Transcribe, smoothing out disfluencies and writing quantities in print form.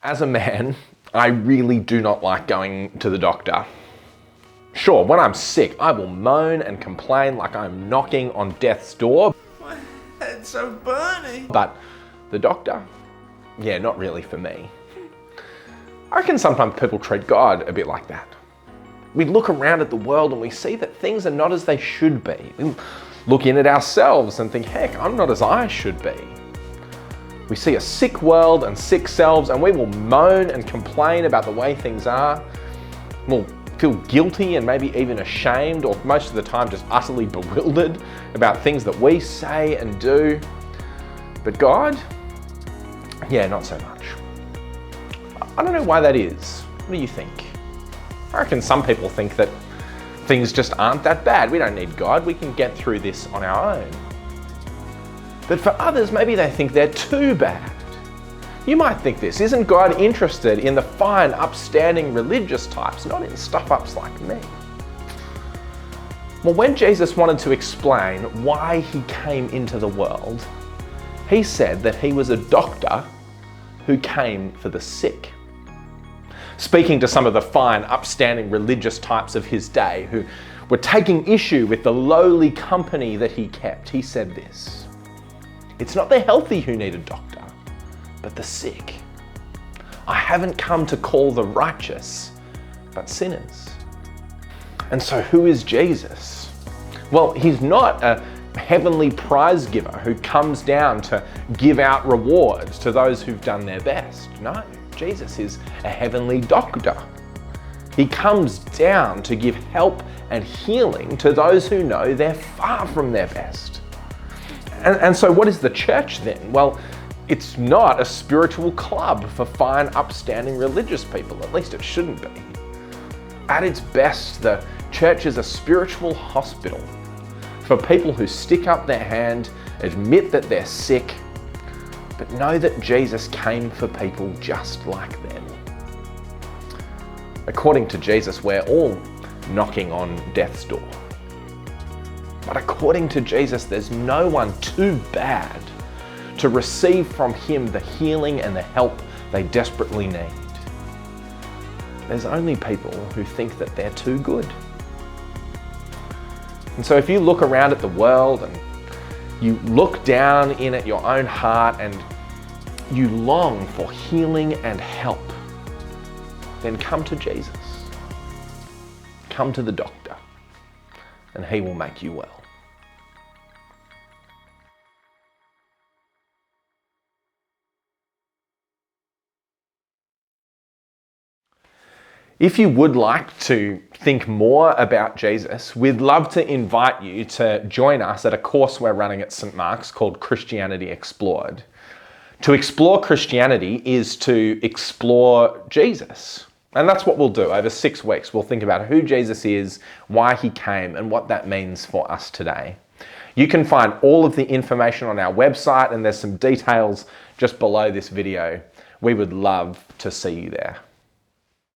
As a man, I really do not like going to the doctor. Sure, when I'm sick, I will moan and complain like I'm knocking on death's door. My head's so burning. But the doctor? Yeah, not really for me. I reckon sometimes people treat God a bit like that. We look around at the world and we see that things are not as they should be. We look in at ourselves and think, heck, I'm not as I should be. We see a sick world and sick selves and we will moan and complain about the way things are. We'll feel guilty and maybe even ashamed, or most of the time just utterly bewildered about things that we say and do. But God, yeah, not so much. I don't know why that is. What do you think? I reckon some people think that things just aren't that bad. We don't need God. We can get through this on our own. But for others, maybe they think they're too bad. You might think this. Isn't God interested in the fine, upstanding religious types, not in stuff-ups like me? Well, when Jesus wanted to explain why he came into the world, he said that he was a doctor who came for the sick. Speaking to some of the fine, upstanding religious types of his day who were taking issue with the lowly company that he kept, he said this: "It's not the healthy who need a doctor, but the sick. I haven't come to call the righteous, but sinners." And so who is Jesus? Well, he's not a heavenly prize giver who comes down to give out rewards to those who've done their best. No, Jesus is a heavenly doctor. He comes down to give help and healing to those who know they're far from their best. And so what is the church then? Well, it's not a spiritual club for fine, upstanding religious people. At least it shouldn't be. At its best, the church is a spiritual hospital for people who stick up their hand, admit that they're sick, but know that Jesus came for people just like them. According to Jesus, we're all knocking on death's door. But according to Jesus, there's no one too bad to receive from him the healing and the help they desperately need. There's only people who think that they're too good. And so if you look around at the world and you look down in at your own heart and you long for healing and help, then come to Jesus. Come to the doctor, and he will make you well. If you would like to think more about Jesus, we'd love to invite you to join us at a course we're running at St. Mark's called Christianity Explored. To explore Christianity is to explore Jesus. And that's what we'll do over 6 weeks. We'll think about who Jesus is, why he came, and what that means for us today. You can find all of the information on our website, and there's some details just below this video. We would love to see you there.